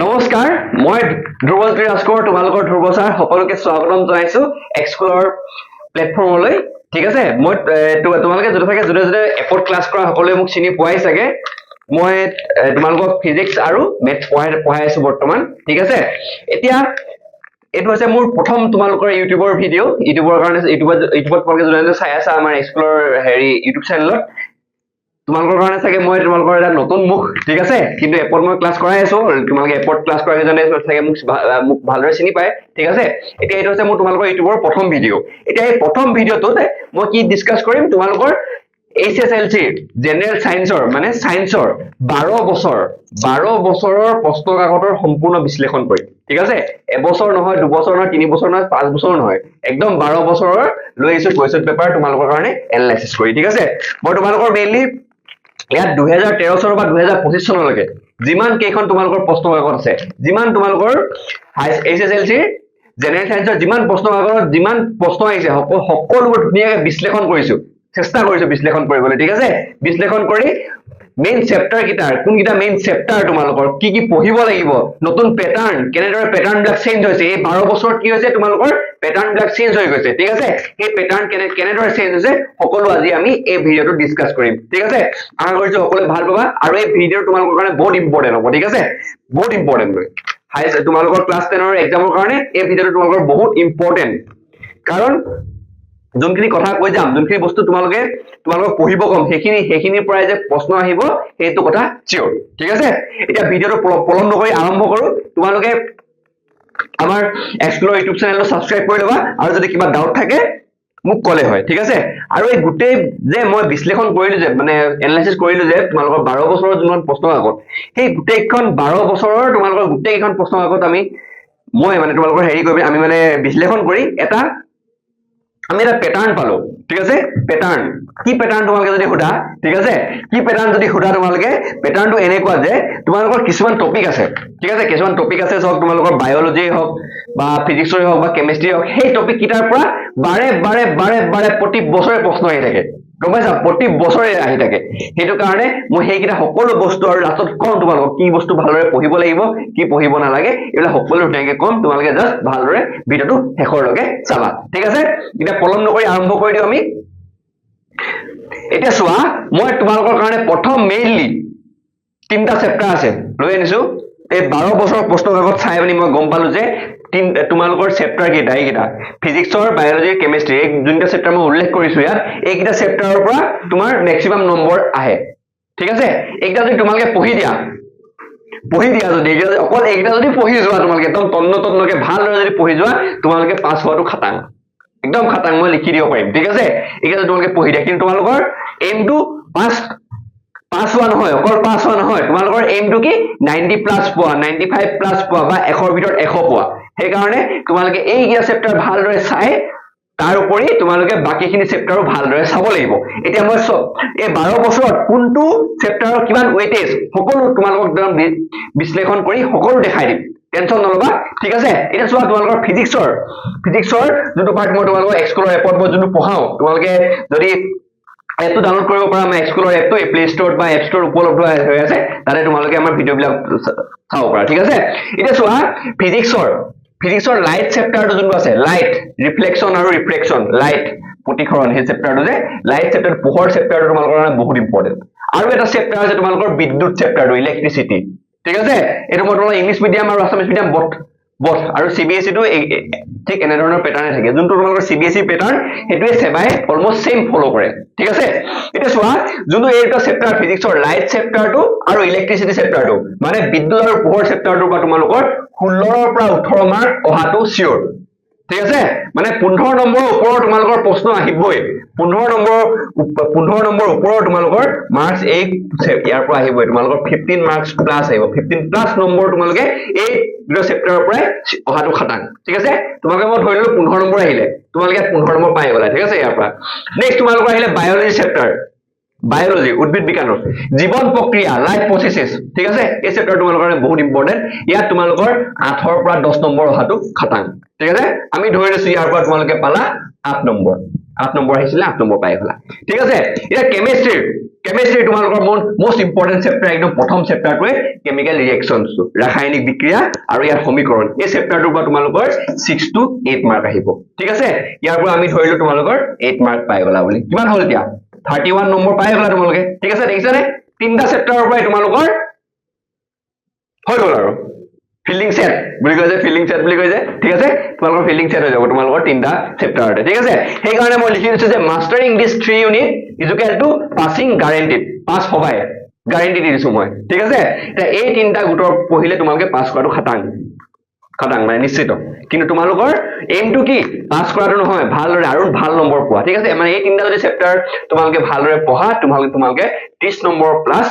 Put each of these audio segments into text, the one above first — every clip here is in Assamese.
নমস্কাৰ মই ধ্ৰুৱজ্যোতি ৰাজকোঁৱৰ তোমালোকৰ ধ্ৰুৱ ছাৰ সকলোকে স্বাগতম জনাইছো এক্সপ্লৰ প্লেটফৰ্মলৈ ঠিক আছে মই তোমালোকে যথেষ্ট যোনে যোনে এপত ক্লাছ কৰা সকলোৱে মোক চিনি পোৱাই চাগে মই তোমালোকক ফিজিক্স আৰু মেথছ পঢ়াই আছো বৰ্তমান ঠিক আছে এতিয়া এইটো হৈছে মোৰ প্ৰথম তোমালোকৰ ইউটিউবৰ ভিডিঅ' ইউটিউবৰ কাৰণে ইউটিউবত তোমালোকে যোনে চাই আছা আমাৰ এক্সপ্লৰ ইউটিউব চেনেলত তোমালোকৰ কাৰণে চাগে মই তোমালোকৰ এটা নতুন মুখ ঠিক আছে কিন্তু এপত মই ক্লাছ কৰাই আছো তোমালোকে এপত ক্লাছ কৰা কেজনে চাগে মোক ভালদৰে চিনি পায় ঠিক আছে এতিয়া এইটো হৈছে মোৰ তোমালোকৰ ইউটিউবৰ প্ৰথম ভিডিঅ' এতিয়া এই প্ৰথম ভিডিঅ'টোত মই কি ডিছকাছ কৰিম তোমালোকৰ HSLC জেনেৰেল সায়েন্সৰ মানে সায়েন্সৰ 12 বছৰৰ প্ৰশ্ন কাকতৰ সম্পূৰ্ণ বিশ্লেষণ কৰিম ঠিক আছে এবছৰ নহয় দুবছৰ নহয় 3 বছৰ নহয় 5 বছৰ নহয় একদম 12 বছৰৰ লৈ আহিছো কোৱেশ্চন পেপাৰ তোমালোকৰ কাৰণে এনালাইসিস কৰি ঠিক আছে মই তোমালোকৰ মেইনলি ইয়াত 2013 চনৰ পৰা 2025 চনলৈকে যিমান কেইখন তোমালোকৰ প্ৰশ্ন কাকত আছে যিমান তোমালোকৰ HSLC জেনেৰেল সায়েন্সৰ যিমান প্ৰশ্ন কাকতত যিমান প্ৰশ্ন আহিছে সকলোবোৰ ধুনীয়াকৈ বিশ্লেষণ কৰিছো চেষ্টা কৰিছো বিশ্লেষণ কৰিবলৈ ঠিক আছে বিশ্লেষণ কৰি মেইন চেপ্টাৰ কিটাৰ কোনকিটা মেইন চেপ্টাৰ তোমালোকৰ কি কি পঢ়িব লাগিব নতুন প্যাটাৰ্ন কেনেদৰে প্যাটাৰ্ন বিলাক চেঞ্জ হৈছে এই 12 বছৰত কি হৈছে তোমালোকৰ প্যাটাৰ্ন বিলাক চেঞ্জ হৈ গৈছে ঠিক আছে এই প্যাটাৰ্ন কেনেদৰে চেঞ্জ হৈছে সকলো আজি আমি এই ভিডিঅ'টো ডিসকাস কৰিম ঠিক আছে আশা কৰিছো সকলোৱে ভাল পাবা আৰু এই ভিডিঅ' তোমালোকৰ কাৰণে বহুত ইম্পৰ্টেন্ট হ'ব ঠিক আছে বহুত ইম্পৰ্টেন্ট তোমালোকৰ ক্লাছ 10 ৰ এক্সামৰ কাৰণে এই ভিডিঅ'টো তোমালোকৰ বহুত ইম্পৰ্টেন্ট কাৰণ যোনখিনি কথা কৈ যাম যোনখিনি বস্তু তোমালোকে পঢ়িব কম সেইখিনিৰ পৰাই যে প্ৰশ্ন আহিব সেইটো কথা চিয়ৰ ঠিক আছে এতিয়া ভিডিঅ'টো পলম নকৰি আৰম্ভ কৰো তোমালোকে আমাৰ এক্সপ্লৰ ইউটিউব চেনেলটো সাবস্ক্ৰাইব কৰি লবা আৰু যদি কিবা ডাউট থাকে মোক কলে হয় ঠিক আছে আৰু এই গুটেই যে মই বিশ্লেষণ কৰিলো যে মানে এনালাইসিস কৰিলো যে তোমালোকৰ 12 বছৰৰ যোন প্ৰশ্ন কাকত সেই গুটেইখন 12 বছৰৰ তোমালোকৰ গুটেইখন প্ৰশ্ন কাকত মই মানে তোমালোকৰ হেৰি কৰি আমি মানে বিশ্লেষণ কৰি আমি এটা প্যাটাৰ্ন পালো ঠিক আছে প্যাটাৰ্ন কি প্যাটাৰ্ন তোমালোকে যদি সোধা ঠিক আছে কি প্যাটাৰ্ন যদি সোধা তোমালোকে প্যাটাৰ্নটো এনেকুৱা যে তোমালোকৰ কিছুমান টপিক আছে ঠিক আছে কিছুমান টপিক আছে সব তোমালোকৰ বায়োলজি হওক বা ফিজিক্সৰে হওক বা কেমিষ্ট্ৰি হওক সেই টপিক কিটাৰ পৰা বাৰে প্ৰতি বছৰে প্ৰশ্ন আহি থাকে গম পাইছা প্ৰতি বছৰে আহি থাকে সেইটো কাৰণে মই সেইকিটা সকলো বস্তু আৰু লাষ্টত কম তোমালোকক কি বস্তু ভালদৰে পঢ়িব লাগিব কি পঢ়িব নালাগে এইবিলাক সকলো ধুনীয়াকৈ কম তোমালোকে জাস্ট ভালদৰে ভিডিঅ'টো শেষৰলৈকে চাবা ঠিক আছে এতিয়া পলম নকৰি আৰম্ভ কৰি দিও আমি এতিয়া চোৱা মই তোমালোকৰ কাৰণে প্ৰথম মেইনলি তিনটা চেপ্টাৰ আছে লৈ আনিছো এই 12 বছৰৰ প্ৰশ্ন কাকত চাই আমি মই গম পালো যে তোমালোকৰ চেপ্টাৰ কেইটা এইকেইটা ফিজিক্সৰ বায়োলজি কেমিষ্ট্ৰি এই যোনটা চেপ্টাৰ মই উল্লেখ কৰিছো ইয়াত এইকেইটা চেপ্টাৰৰ পৰা তোমাৰ মেক্সিমাম নম্বৰ আহে ঠিক আছে এইকেইটা যদি তোমালোকে পঢ়ি দিয়া যদি অকল এইকেইটা যদি পঢ়ি যোৱা তোমালোকে একদম তন্নতন্নকে ভালদৰে যদি পঢ়ি যোৱা তোমালোকে পাছ হোৱাটো খাটাং একদম খাটাং মই লিখি দিব পাৰিম ঠিক আছে এইকেইটা তোমালোকে পঢ়ি দিয়া কিন্তু তোমালোকৰ এমটো পাছ হোৱা নহয় অকল পাছ হোৱা নহয় তোমালোকৰ এমটো কি 90 প্লাস পোৱা 95 প্লাস পোৱা বা 100 ৰ ভিতৰত 100 পোৱা সেই কাৰণে তোমালোকে এই গিয়া চেপ্টাৰ ভালদৰে চাই তাৰ উপৰি তোমালোকে বাকিখিনি চেপ্টাৰো ভালদৰে চাব লাগিব এতিয়া মই এই 12 বছৰত কোনটো চেপ্টাৰৰ কিমান ওয়েটেজ সকলো তোমালোকক একদম বিশ্লেষণ কৰি সকলো দেখাই দিম টেনচন নলবা ঠিক আছে এটা চোৱা তোমালোকৰ ফিজিক্সৰ যোনটো পাৰ্ট মই তোমালোকক এক্সপ্লৰ এপত মই যোনটো পঢ়াও তোমালোকে যদি এপটো ডাউনলোড কৰিব পাৰা আমাৰ এক্সপ্লৰ এপটো প্লে ষ্টৰত বা এপ ষ্টৰত উপলব্ধ হৈ আছে তাতে তোমালোকে আমাৰ ভিডিঅ'বিলাক চাব পাৰা ঠিক আছে এতিয়া চোৱা ফিজিক্সৰ লাইট চেপ্টাৰটো যোনটো আছে লাইট ৰিফ্লেকশন আৰু ৰিফ্ৰেকশন লাইট প্ৰতিসৰণ সেই চেপ্টাৰটো যে লাইট চেপ্টাৰ পোহৰ চেপ্টাৰটো তোমালোকৰ কাৰণে বহুত ইম্পৰ্টেন্ট আৰু এটা চেপ্টাৰ আছে তোমালোকৰ বিদ্যুৎ চেপ্টাৰটো ইলেক্ট্ৰিচিটি ঠিক আছে এইটো মই তোমালোকৰ ইংলিছ মিডিয়াম আৰু আছামিজ মিডিয়াম বথ আৰু CBSE টো ঠিক এনে ধৰণৰ প্যাটাৰ্ন থাকে যোনটো তোমালোকৰ CBSE প্যাটাৰ্ন হেতুৱে সেবাই অলমোস্ট সেম ফলো কৰে ঠিক আছে এটা চোৱা যোনটো এইটা চেপ্টাৰ ফিজিক্সৰ লাইট চেপ্টাৰটো আৰু ইলেক্ট্ৰিচিটি চেপ্টাৰটো মানে বিদ্যুৎ আৰু পোহৰ চেপ্টাৰটো বা তোমালোকৰ 16 ৰ পৰা 18 মাৰ্ক অহাটো সিওৰ ঠিক আছে মানে 15 নম্বৰ ওপৰৰ তোমালোকৰ প্ৰশ্ন আহিবই 15 নম্বৰ ওপৰৰ তোমালোকৰ মাৰ্কস এই ইয়াৰ পৰা আহিবই তোমালোকৰ 15 মাৰ্কস প্লাস আহিব 15 প্লাস নম্বৰ তোমালোকে এই দুটা চেপ্টাৰৰ পৰা অহাটো খাটাং ঠিক আছে তোমালোকে মই ধৰিলো 15 নম্বৰ আহিলে তোমালোকে 15 নম্বৰ পাই গলা ঠিক আছে ইয়াৰ পৰা নেক্সট তোমালোকৰ আহিলে বায়োলজি চেপ্টাৰ বায়োলজি উদ্ভিদ বিজ্ঞানৰ জীৱন প্ৰক্ৰিয়া লাইফ প্ৰসেসেস ঠিক আছে এই চেপ্টাৰ তোমালোকৰ কাৰণে বহুত ইম্পৰ্টেন্ট ইয়াত তোমালোকৰ 8 ৰ পৰা 10 নম্বৰ অহাটো খাটাং ঠিক আছে আমি ধৰি লৈছো ইয়াৰ পৰা তোমালোকে পালা 8 নম্বৰ 8 নম্বৰ আহিছিলে 8 নম্বৰ পাই গলা ঠিক আছে এটা কেমিষ্ট্ৰি তোমালোকৰ মোষ্ট ইম্পৰ্টেন্ট চেপ্টাৰ একদম প্ৰথম চেপ্টাৰটোৱে কেমিক্যাল ৰিঅ্যাকশনছ ৰাসায়নিক বিক্ৰিয়া আৰু ইয়াৰ সমীকৰণ এই চেপ্টাৰটোৰ পৰা তোমালোকৰ 6 to 8 মাৰ্ক আহিব ঠিক আছে ইয়াৰ পৰা আমি ধৰিলো তোমালোকৰ 8 মাৰ্ক পাই গলা বুলি কিমান হ'ল এতিয়া 31 নম্বৰ পাই গলা তোমালোকে ঠিক আছে দেখিছানে তিনটা চেপ্টাৰৰ পৰা তোমালোকৰ হৈ গল আৰু ফিলিং সেট বুলি কয় যে ফিলিং সেট বুলি কয় যে ঠিক আছে তোমালোকৰ ফিলিং সেট হৈ যাব তোমালোকৰ তিনটা চেপ্টাৰতে ঠিক আছে সেই কাৰণে মই লিখি দিছো যে mastering this 3 unit is equal to passing guaranteed pass হবাই গ্যাৰান্টি দি দিছো মই ঠিক আছে এটা এই তিনটা গোটৰ পঢ়িলে তোমালোকে পাছ কৰাটো খাটাং মানে নিশ্চিত কিন্তু তোমালোকৰ এমটো কি পাছ কৰাটো নহয় ভালদৰে আৰু ভাল নম্বৰ পোৱা ঠিক আছে মানে এই তিনটা যদি চেপ্টাৰ তোমালোকে ভালদৰে পঢ়া তোমালোকে 30 নম্বৰ প্লাস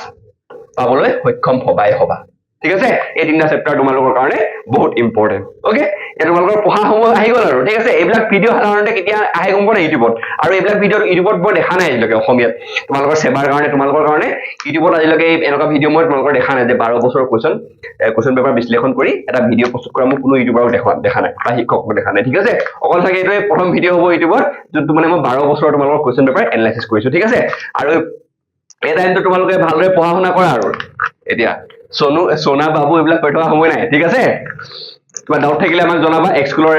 পাবলৈ সক্ষম হবা ঠিক আছে এই তিনটা চেপ্টাৰ তোমালোকৰ কাৰণে বহুত ইম্পৰ্টেন্ট ওকে এই তোমালোকৰ পঢ়া সময় আহি গল আৰু ঠিক আছে এইবিলাক ভিডিও সাধাৰণতে কেতিয়া আহে গম পোৱা ইউটিউবত আৰু এইবিলাক ভিডিও ইউটিউবত মই দেখা নাই আজিলৈকে অসমীয়াত তোমালোকৰ সেৱাৰ কাৰণে তোমালোকৰ কাৰণে ইউটিউবত আজিলৈকে এনেকুৱা ভিডিও মই তোমালোকৰ দেখা নাই যে 12 বছৰৰ কোৱেশ্চন পেপাৰ বিশ্লেষণ কৰি এটা ভিডিও প্ৰস্তুত কৰা মই কোনো ইউটিউবাৰক দেখা নাই বা শিক্ষকক দেখা নাই ঠিক আছে অকল থাকে এইটোৱে প্ৰথম ভিডিও হ'ব ইউটিউবত যোনটো মানে মই 12 বছৰৰ তোমালোকৰ কোৱেশ্চন পেপাৰ এনালাইসিস কৰিছো ঠিক আছে আৰু এই টাইমটো তোমালোকে ভালদৰে পঢ়া শুনা কৰা আৰু এতিয়া সোনা বাবু এইবিলাক কৈ থকা সময় নাই ঠিক আছে কিবা ডাউট থাকিলে আমাক জনাবা এক্সপ্লোৰ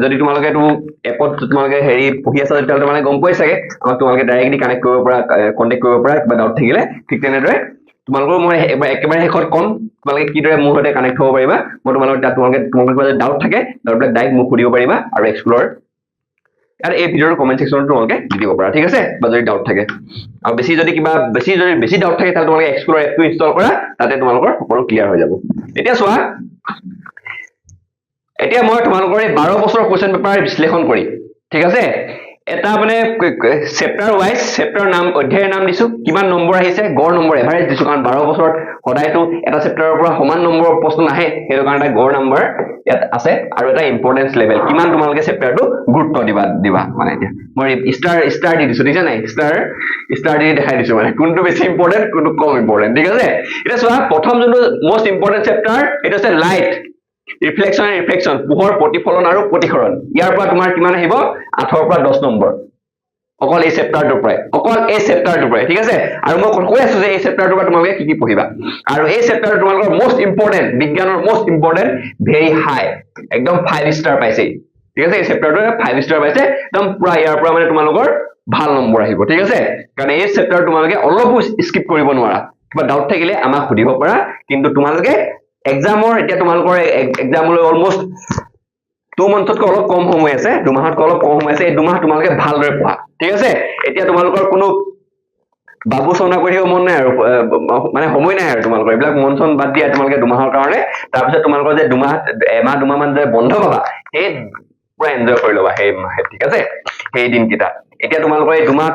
যদি তোমালোকে এইটো এপত তোমালোকে হেৰি পঢ়ি আছা তেতিয়াহ'লে তোমালোকে গম পোৱাই চাগে আমাক তোমালোকে ডাইৰেক্টলি কানেক্ট কৰিব পৰা কন্টেক্ট কৰিব পৰা কিবা ডাউট থাকিলে ঠিক তেনেদৰে তোমালোকৰ মই একেবাৰে শেষত কম তোমালোকে কিদৰে মোৰ সৈতে কানেক্ট হ'ব পাৰিবা মই তোমালোকৰ কিবা ডাউট থাকে ডাউটবিলাক ডাইৰেক্ট মোক সুধিব পাৰিবা আৰু এক্সপ্লোৰ আৰু এই ভিডিওৰ কমেন্ট সেকশনত তোমালোকে দি দিব পাৰা ঠিক আছে বা যদি ডাউট থাকে আৰু বেছি ডাউট থাকে তাহলে তোমালোকে এক্সপ্লোৰ এপটো ইনষ্টল কৰা তাতে তোমালোকৰ সকলো ক্লিয়াৰ হৈ যাব এতিয়া চোৱা এতিয়া মই তোমালোকৰ এই 12 বছৰৰ কোৱেশ্চন পেপাৰ বিশ্লেষণ কৰি ঠিক আছে এটা মানে চেপ্টাৰ ওয়াইজ চেপ্টাৰ নাম অধ্যায়ৰ নাম দিছো কিমান নম্বৰ আহিছে গড় নম্বৰ এভাৰেজ দিছো কাৰণ 12 বছৰত সদায়তো এটা চেপ্টাৰৰ পৰা সমান নম্বৰৰ প্ৰশ্ন নাহে হেতু কাৰণে গড় নম্বৰ ইয়াত আছে আৰু এটা ইম্পৰ্টেন্স লেভেল কিমান তোমালোকে চেপ্টাৰটো গুৰুত্ব দিবা মানে এতিয়া মই ষ্টাৰ দি দিছো দিছা নাই ষ্টাৰ দি দেখাই দিছো মানে কোনটো বেছি ইম্পৰ্টেন্ট কোনটো কম ইম্পৰ্টেন্ট ঠিক আছে এটা চোৱা প্ৰথম যোনটো মোষ্ট ইম্পৰ্টেন্ট চেপ্টাৰ এটা আছে লাইট ৰিফ্লেকশন এণ্ড ৰিফ্লেকশন পোহৰ প্ৰতিফলন আৰু প্ৰতিসৰণ ইয়াৰ পৰা তোমাৰ কিমান আহিব 8 ৰ পৰা 10 নম্বৰ অকল এই চেপ্টাৰটোৰ পৰাই ঠিক আছে আৰু মই কৈ আছো যে এই চেপ্টাৰটোৰ পৰা তোমালোকে কি পঢ়িবা আৰু এই চেপ্টাৰটো তোমালোকৰ মোষ্ট ইম্পৰ্টেন্ট বিজ্ঞানৰ মোষ্ট ইম্পৰ্টেন্ট ভেৰি হাই একদম 5 ষ্টাৰ পাইছে ঠিক আছে এই চেপ্টাৰটো 5 ষ্টাৰ পাইছে একদম পুৰা ইয়াৰ পৰা মানে তোমালোকৰ ভাল নম্বৰ আহিব ঠিক আছে কাৰণ এই চেপ্টাৰ তোমালোকে অলপো স্কিপ কৰিব নোৱাৰা কিবা ডাউট থাকিলে আমাক সুধিব পাৰা কিন্তু তোমালোকে এক্সামৰ এতিয়া তোমালোকৰ এক্সামলৈ অলমোস্ট 2 মান্থতকৈ অলপ কম সময় আছে 2 মাহতকৈ অলপ কম সময় আছে এই 2 মাহ তোমালোকে ভালদৰে পঢ়া ঠিক আছে এতিয়া তোমালোকৰ কোনো বাবু চনা কৰিব মন নাই আৰু মানে সময় নাই আৰু তোমালোকৰ এইবিলাক মন চন বাদ দিয়া তোমালোকে 2 মাহৰ কাৰণে তাৰপিছত তোমালোকৰ যে 2 মাহ এমাহ 2 মাহ মান যে বন্ধ পাবা এই পুৰা এনজয় কৰি লবা সেই মাহে ঠিক আছে সেই দিনকেইটা এতিয়া তোমালোকৰ এই 2 মাহ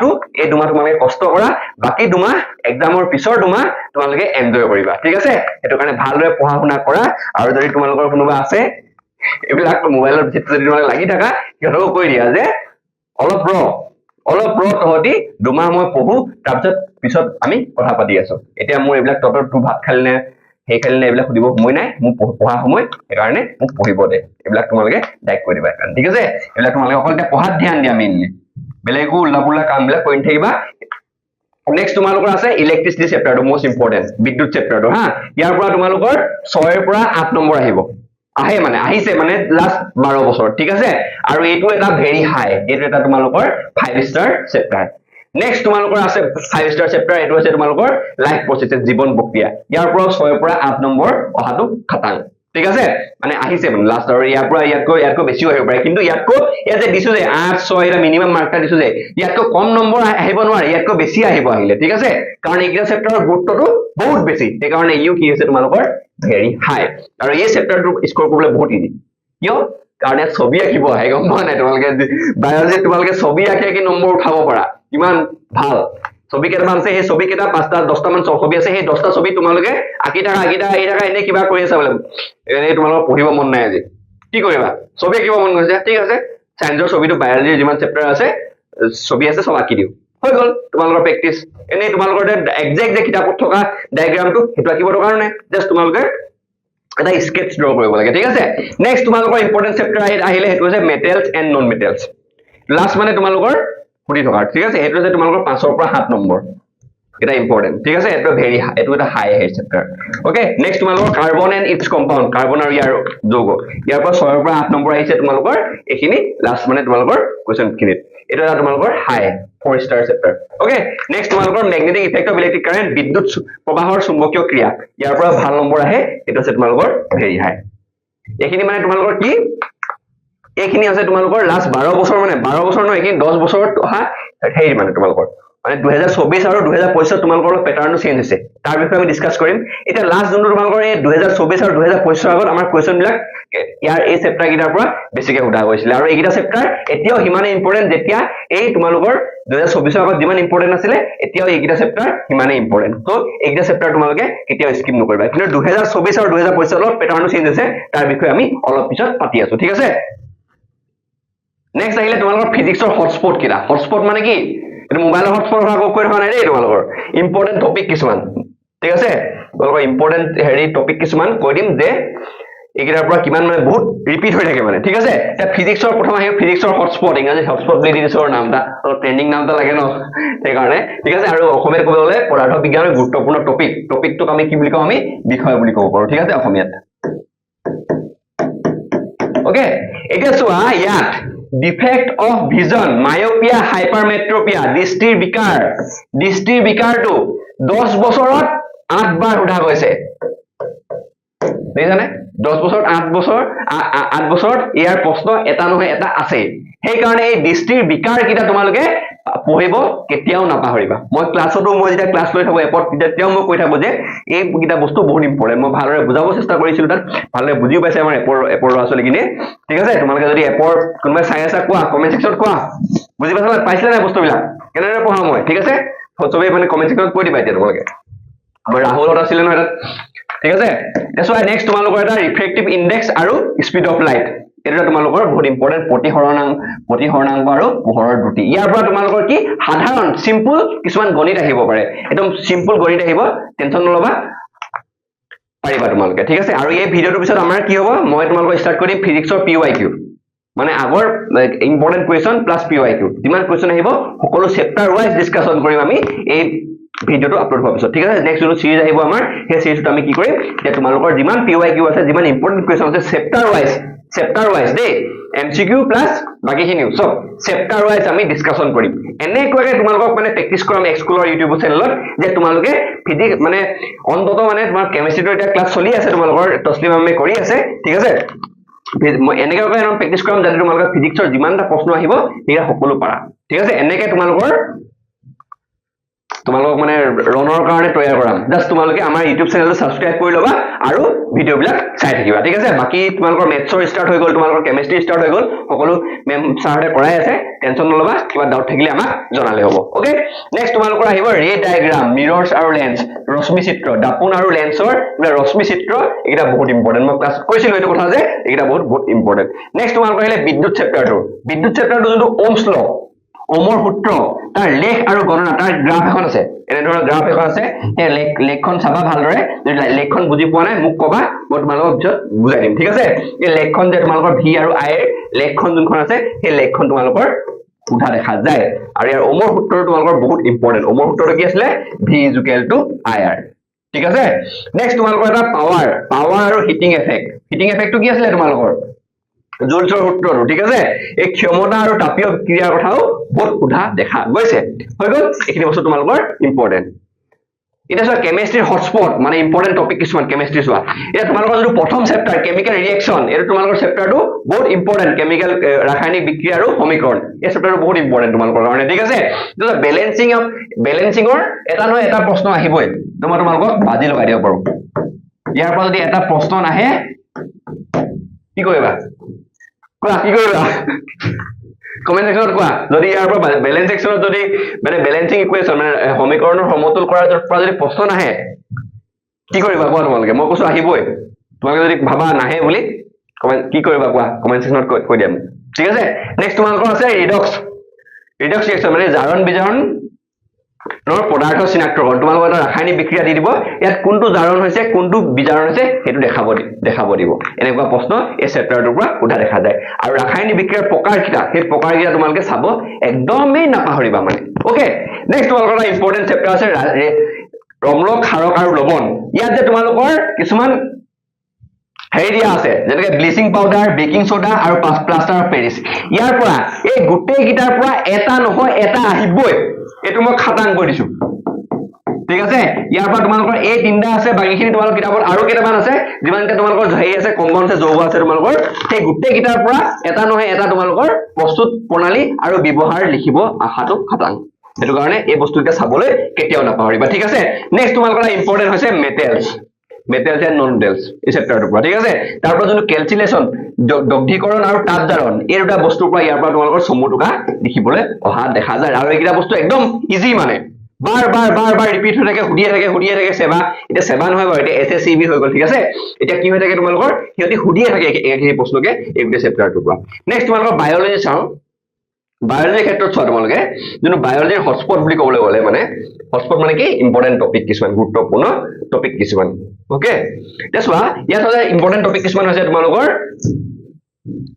তোমালোকে কষ্ট কৰা বাকি 2 মাহ এক্সামৰ পিছৰ 2 মাহ তোমালোকে এনজয় কৰিবা ঠিক আছে এটো কাৰণে ভালদৰে পঢ়া শুনা কৰা আৰু যদি তোমালোকৰ কোনোবা আছে এইবিলাক মোবাইলৰ ভিতৰত যদি তোমালোকে লাগি থাকা কিহৰো কৈ দিয়া যে অলপ তহতি 2 মাহ মই পঢ়ো তাৰপিছত পিছত আমি কথা পাতি আছো এতিয়া মোৰ এইবিলাক ততটো ভাত খালি নে সেই খালি নে এইবিলাক সুধিব সময় নাই মোক পঢ়া সময় সেইকাৰণে মোক পঢ়িব দে এইবিলাক তোমালোকে ডাইৰেক্ট কৰি দিবা ঠিক আছে এইবিলাক তোমালোকে অকল পঢ়াত ধ্যান দিয়া মেইনলি বেলেগো উল্লাপুল্লা কামবিলাক কৰি থাকিবা নেক্সট তোমালোকৰ আছে ইলেক্ট্ৰিচিটি চেপ্টাৰটো মোষ্ট ইম্পৰ্টেন্ট বিদ্যুৎ চেপ্টাৰটো হা ইয়াৰ পৰা তোমালোকৰ 6 ৰ পৰা 8 নম্বৰ আহিছে মানে লাষ্ট 12 বছৰ ঠিক আছে আৰু এইটো এটা ভেৰি হাই এইটো এটা তোমালোকৰ 5 ষ্টাৰ চেপ্টাৰ নেক্সট তোমালোকৰ আছে 5 ষ্টাৰ চেপ্টাৰ এইটো আছে তোমালোকৰ লাইফ প্ৰসেস জীৱন প্ৰক্ৰিয়া ইয়াৰ পৰা 6 ৰ পৰা 8 নম্বৰ অহাটো খাটাং ঠিক আছে মানে আহিছে মানে লাষ্ট আৰু ইয়াৰ পৰা ইয়াতকৈ বেছিও আহিব পাৰে কিন্তু ইয়াতকৈ যে দিছো যে 8 6 এটা মিনিমাম মাৰ্কটা দিছো যে ইয়াতকৈ কম নম্বৰ আহিব নোৱাৰে ইয়াতকৈ বেছি আহিলে ঠিক আছে কাৰণ এইকেইটা চেপ্টাৰৰ গুৰুত্বটো বহুত বেছি সেই কাৰণে ইউ কি হৈছে তোমালোকৰ ভেৰি হাই আৰু এই চেপ্টাৰটো স্কোৰ কৰিবলৈ বহুত ইজি কিয় কাৰণ ইয়াত ছবি আঁকিব আহে গম পোৱা নাই তোমালোকে বায়'লজি তোমালোকে ছবি আঁকি নম্বৰ উঠাব পাৰা কিমান ভাল ছবি কেইটামান আছে সেই ছবি কেইটা 5টা 10টা মান ছবি আছে সেই 10টা ছবি তোমালোকে আঁকি থাকা এনে কিবা কৰি আছা বোলে এনে তোমালোকৰ পঢ়িব মন নাই আজি কি কৰিবা ছবি আঁকিব মন গৈছে ঠিক আছে সায়েন্সৰ ছবিটো বায়'লজিৰ যিমান চেপ্টাৰ আছে ছবি আছে সব আঁকি দিও হৈ গল তোমালোকৰ প্ৰেক্টিস এনে তোমালোকৰ একজেক্ট যে কিতাপত থকা ডায়াগ্ৰামটো হেতু আঁকিবৰ কাৰণে জাস্ট তোমালোকে এটা স্কেচ ড্ৰ কৰিব লাগে ঠিক আছে নেক্সট তোমালোকৰ ইম্পৰ্টেন্ট চেপ্টাৰ আহিলে হেতু আছে metals and non metals last মানে তোমালোকৰ ফুটি থকা ঠিক আছে এইটো যে তোমালোকৰ 5 ৰ পৰা 7 নম্বৰ এটা ইম্পৰ্টেন্ট ঠিক আছে এটা ভেৰি এটো এটা হাই হে চেপ্টাৰ ওকে নেক্সট তোমালোকৰ carbon and its compound carbon আৰু ইয়াৰ যৌগ ইয়াৰ পৰা 6 ৰ পৰা 8 নম্বৰ আহিছে তোমালোকৰ এখিনি লাষ্ট মানে তোমালোকৰ কোৱেশ্চন খিনিত এটা এটা তোমালোকৰ হাই 4 ষ্টাৰ চেপ্টাৰ ওকে নেক্সট তোমালোকৰ magnetic effect of electric current বিদ্যুৎ প্ৰবাহৰ চুম্বকীয় ক্ৰিয়া ইয়াৰ পৰা ভাল নম্বৰ আহে এটা আছে তোমালোকৰ ভেৰি হাই এখিনি মানে তোমালোকৰ কি এখিনি আছে তোমালোকৰ লাষ্ট 12 বছৰ মানে 12 বছৰ নহয় এখিনি 10 বছৰত অহা হেৰি মানে তোমালোকৰ মানে 2024 আৰু 2025 তোমালোকৰ প্যাটাৰ্নটো চেঞ্জ হৈছে তাৰ বিষয়ে আমি ডিসকাস কৰিম এটা লাষ্ট যোনটো তোমালোকৰ এই 2024 আৰু 2025 আগত আমাৰ কোৱেশ্চন বিলাক ইয়াৰ এই চেপ্টাৰ কিটাৰ পৰা বেছিকে উঠা গৈছিল আৰু এইকিটা চেপ্টাৰ এতিয়াও হিমানে ইম্পৰ্টেন্ট যেতিয়া এই তোমালোকৰ 2024 আগত যিমান ইম্পৰ্টেন্ট আছিল এতিয়াও এইকিটা চেপ্টাৰ হিমানে ইম্পৰ্টেন্ট তো এইকিটা চেপ্টাৰ তোমালোকে কেতিয়াও স্কিপ নকৰিবা কিন্তু 2024 আৰু 2025 আগত প্যাটাৰ্নটো চেঞ্জ হৈছে তাৰ বিষয়ে আমি অলপ পিছত পাতি আছো ঠিক আছে নেক্সট আহিলে তোমালোকৰ ফিজিক্সৰ হটস্পট কিটা হটস্পট মানে কি এটা মোবাইলৰ হটস্পট ভাগ কৈ থকা নাই দেই তোমালোকৰ ইম্পৰ্টেন্ট টপিক কিছুমান ঠিক আছে তোমালোকৰ ইম্পৰ্টেন্ট হেৰি টপিক কিছুমান কৈ দিম যে এইকিটাৰ পৰা কিমান মানে বহুত ৰিপিট হৈ থাকে মানে ঠিক আছে এটা ফিজিক্সৰ প্ৰথম আহিব ফিজিক্সৰ হটস্পট ইংৰাজী হটস্পট বুলি দিছৰ নামটা অলপ ট্ৰেন্ডিং নামটা লাগে ন সেই কাৰণে ঠিক আছে আৰু অসমীয়াত ক'বলৈ পদাৰ্থ বিজ্ঞানৰ গুৰুত্বপূৰ্ণ টপিকটোক আমি কি বুলি কওঁ আমি বিষয় বুলি ক'ব পাৰো ঠিক আছে অসমীয়াত ওকে এতিয়া চোৱা ইয়াত defect of vision myopia hypermetropia দৃষ্টিৰ বিকাৰটো 10 বছৰত 8 বাৰ উঠা গৈছে দেখানে 10 বছৰত 8 বছৰত ইয়াৰ প্ৰশ্ন এটা নহয় এটা আছে সেই কাৰণে এই দৃষ্টিৰ বিকাৰ কিটা তোমালোকে পঢ়িব কেতিয়াও নাপাহৰিবা মই ক্লাছতো মই যেতিয়া ক্লাছ লৈ থাকো এপত তেতিয়াও মই কৈ থাকো যে এই কিটা বস্তু বহুত ইম্পৰ্টেন্ট মই ভালৰে বুজাব চেষ্টা কৰিছিলো তাত ভালৰে বুজি পাইছে আমাৰ এপৰ ল'ৰা-ছোৱালী কিনে ঠিক আছে তোমালোকে যদি এপৰ কোনোবা চাই আছা কোৱা কমেন্ট সেকশনত কোৱা বুজি পাইছিলা না বস্তুবিলাক কেনেদৰে পঢ়াও মই ঠিক আছে সবে মানে কমেন্ট সেকশনত কৈ দিবা এতিয়া তোমালোকে আমাৰ ৰাহুলত আছিল ন এটা ঠিক আছে এছো নেক্সট তোমালোকৰ এটা ৰিফ্ৰেক্টিভ ইনডেক্স আৰু স্পীড অফ লাইট এটা তোমালোকৰ বহুত ইম্পৰ্টেন্ট প্ৰতিহৰণাংক আৰু পোহৰৰ দ্ৰুতি ইয়াৰ পৰা তোমালোকৰ কি সাধাৰণ সিম্পল কিছুমান গণিত আহিব পাৰে একদম সিম্পল গণিত আহিব টেনচন নলবা পাৰিবা তোমালোকে ঠিক আছে আৰু এই ভিডিওটোৰ পিছত আমাৰ কি হ'ব মই তোমালোকক ষ্টাৰ্ট কৰিম ফিজিক্সৰ PYQ মানে আগৰ ইম্পৰ্টেন্ট কোৱেশ্চন প্লাস PYQ যিমান কোৱেশ্চন আহিব সকলো চেপ্টাৰ ওয়াইজ ডিসকাশন কৰিম আমি এই ভিডিওটো আপলোড হোৱাৰ পিছত ঠিক আছে নেক্সট যোনটো সিৰিজ আহিব আমাৰ সেই সিৰিজটো আমি কি কৰিম যে তোমালোকৰ যিমান PYQ আছে যিমান ইম্পৰ্টেন্ট কোৱেশ্চন আছে চেপ্টাৰ ওয়াইজ দেই MCQ প্লাস বাকিখিনিও সব চেপ্টাৰ ওয়াইজ আমি ডিসকাশন কৰিম এনেকুৱাকে তোমালোকক মানে প্ৰেক্টিস কৰাম এক্সকুলৰ ইউটিউব চেনেলত যে তোমালোকে ফিজিক্স মানে অন্তত মানে তোমাৰ কেমিষ্ট্ৰিটো এটা ক্লাছ চলি আছে তোমালোকৰ তসলিম মেমে কৰি আছে ঠিক আছে মই এনেকুৱাকৈ প্ৰেক্টিস কৰাম যাতে তোমালোকৰ ফিজিক্সৰ যিমানটা প্ৰশ্ন আহিব সেয়া সকলো পাৰা ঠিক আছে এনেকৈ তোমালোকক মানে ৰণৰ কাৰণে তৈয়াৰ কৰাম জাস্ট তোমালোকে আমাৰ ইউটিউব চেনেলটো সাবস্ক্ৰাইব কৰি লবা আৰু ভিডিও বিলাক চাই থাকিবা ঠিক আছে বাকি তোমালোকৰ মেথছৰ ষ্টাৰ্ট হৈ গল তোমালোকৰ কেমিষ্ট্ৰি ষ্টাৰ্ট হৈ গল সকলো মেম ছাৰতে কৰাই আছে টেনচন নলবা কিবা ডাউট থাকিলে আমাক জনালে হ'ব ওকে নেক্সট তোমালোকৰ আহিব ৰে ডায়াগ্ৰাম মিৰৰ্ছ আৰু লেন্স ৰশ্মি চিত্ৰ দাপোন আৰু লেন্সৰ ৰশ্মি চিত্ৰ এটা বহুত ইম্পৰ্টেন্ট মই ক্লাছ কৈছিলো এইটো কথা যে এটা বহুত ইম্পৰ্টেন্ট নেক্সট তোমালোকৰ আহিলে বিদ্যুৎ চেপ্টাৰটো যোনটো ওমছ ল ওমৰ সূত্ৰ তাৰ লেখ আৰু গণনা তাৰ গ্ৰাফ এখন আছে এনে ধৰণৰ গ্ৰাফ এখন আছে এই লেখখন চাবা ভালদৰে যদি লেখখন বুজি পোৱা নাই মোক কবা মই তোমালোকক পিছত বুজাই দিম ঠিক আছে এই লেখখন যে তোমালোকৰ ভি আৰু আই এৰ লেখখন যোনখন আছে সেই লেখখন তোমালোকৰ উঠা দেখা যায় আৰু ইয়াৰ ওমৰ সূত্ৰটো তোমালোকৰ বহুত ইম্পৰ্টেন্ট ওমৰ সূত্ৰটো কি আছিল ভি = IR ঠিক আছে নেক্সট তোমালোকৰ এটা পাৱাৰ আৰু হিটিং এফেক্টটো কি আছিল তোমালোকৰ জুলছৰ সূত্ৰটো ঠিক আছে এই ক্ষমতা আৰু তাপীয় ক্ৰিয়াৰ কথাও বহুত উঠা দেখা গৈছে হৈ গল এইখিনি বস্তু তোমালোকৰ ইম্পৰ্টেন্ট এটা চোৱা কেমিষ্ট্ৰিৰ হটস্পট মানে ইম্পৰ্টেন্ট টপিক কিছুমান কেমিষ্ট্ৰি চোৱা এটা তোমালোকৰ যোনটো প্ৰথম চেপ্টাৰ কেমিকেল ৰিএকচন এটা তোমালোকৰ চেপ্টাৰটো বহুত ইম্পৰ্টেন্ট কেমিকেল ৰাসায়নিক বিক্ৰিয়া আৰু সমীকৰণ এই চেপ্টাৰটো বহুত ইম্পৰ্টেন্ট তোমালোকৰ কাৰণে ঠিক আছে তো বেলেন্সিঙৰ এটা নহয় এটা প্ৰশ্ন আহিবই মই তোমালোকক বাজি লগাই দিব পাৰো ইয়াৰ পৰা যদি এটা প্ৰশ্ন নাহে কি কৰিবা কমেন্ট সেকশনত কোৱা যদি ইয়াৰ পৰা ব্যালেন্স সেকশনত যদি মানে ব্যালেন্সিং ইকুৱেচন মানে সমীকৰণৰ সমতুল কৰাৰ পৰা যদি প্ৰশ্ন নাহে কি কৰিবা কোৱা তোমালোকে মই কৈছো আহিবই তোমালোকে যদি ভাবা নাহে বুলি কমেন্ট কি কৰিবা কোৱা কমেন্ট সেকশনত কৈ দিম ঠিক আছে নেক্সট তোমালোকৰ আছে ৰিডক্স ৰিএকচন মানে জাৰণ বিজাৰণ পদাৰ্থ চিনাক্তকৰণ তোমালোকৰ এটা ৰাসায়নিক বিক্ৰিয়া দি দিব ইয়াত কোনটো জাৰণ হৈছে কোনটো বিজাৰণ হৈছে সেইটো দেখাব দিব এনেকুৱা প্ৰশ্ন এই চেপ্টাৰটোৰ পৰা সোধা দেখা যায় আৰু ৰাসায়নিক বিক্ৰিয়াৰ প্ৰকাৰকিটা সেই প্ৰকাৰকিটা তোমালোকে চাব একদমেই নাপাহৰিবা মানে ওকে নেক্সট তোমালোকৰ এটা ইম্পৰ্টেন্ট চেপ্টাৰ আছে অম্ল ক্ষাৰক আৰু লৱণ ইয়াত যে তোমালোকৰ কিছুমান হেৰি দিয়া আছে যেনেকৈ ব্লিচিং পাউডাৰ বেকিং সোডা আৰু প্লাষ্টাৰ অফ পেৰিছ ইয়াৰ পৰা এই গোটেই গিটাৰ পৰা এটা নহয় এটা আহিবই এটো মই খাটাং কৰি দিছো ঠিক আছে ইয়াৰ পৰা তোমালোকৰ এই তিনটা আছে বাকিখিনি তোমালোকৰ কিতাপত আৰু কেইটামান আছে যিমানটা তোমালোকৰ হেৰি আছে কম্পাউণ্ড আছে যৌগ আছে তোমালোকৰ সেই গোটেই গিটাৰ পৰা এটা নহয় এটা তোমালোকৰ প্ৰস্তুত প্ৰণালী আৰু ব্যৱহাৰ লিখিব আশাটো খাটাং এটো কাৰণে এই বস্তুটা চাবলৈ কেতিয়াও নাপাহৰিবা ঠিক আছে নেক্সট তোমালোকৰ ইম্পৰ্টেন্ট হৈছে মেটেলছ এণ্ড নন মেটেলছ এই চেপ্টাৰটোৰ পৰা ঠিক আছে তাৰ পৰা যোনটো কেলচিলেশ্যন দগ্ধীকৰণ আৰু তাপজাৰণ এই দুটা বস্তুৰ পৰা ইয়াৰ পৰা তোমালোকৰ চমু টুকা লিখিবলৈ অহা দেখা যায় আৰু এইকেইটা বস্তু একদম ইজি মানে বাৰ ৰিপিট হৈ থাকে সুধিয়ে থাকে সেৱা এটা সেৱা নহয় বাৰু এটা এছএছচিবি হৈ গল ঠিক আছে এটা কি হৈ থাকে তোমালোকৰ হিয়তি সুধিয়ে থাকে এই প্ৰশ্নকে এই গোটেই চেপ্টাৰটোৰ পৰা নেক্সট তোমালোকৰ বায়োলজি চাও বায়োলজিৰ ক্ষেত্ৰত চোৱা তোমালোকে যোনটো বায়োলজিৰ হটস্পট বুলি ক'বলৈ গ'লে মানে হটস্পট মানে কি ইম্পৰ্টেন্ট টপিক কিছুমান গুৰুত্বপূৰ্ণ টপিক কিছুমান ওকে এতিয়া চোৱা ইয়াত হ'লে ইম্পৰ্টেন্ট টপিক কিছুমান হৈছে তোমালোকৰ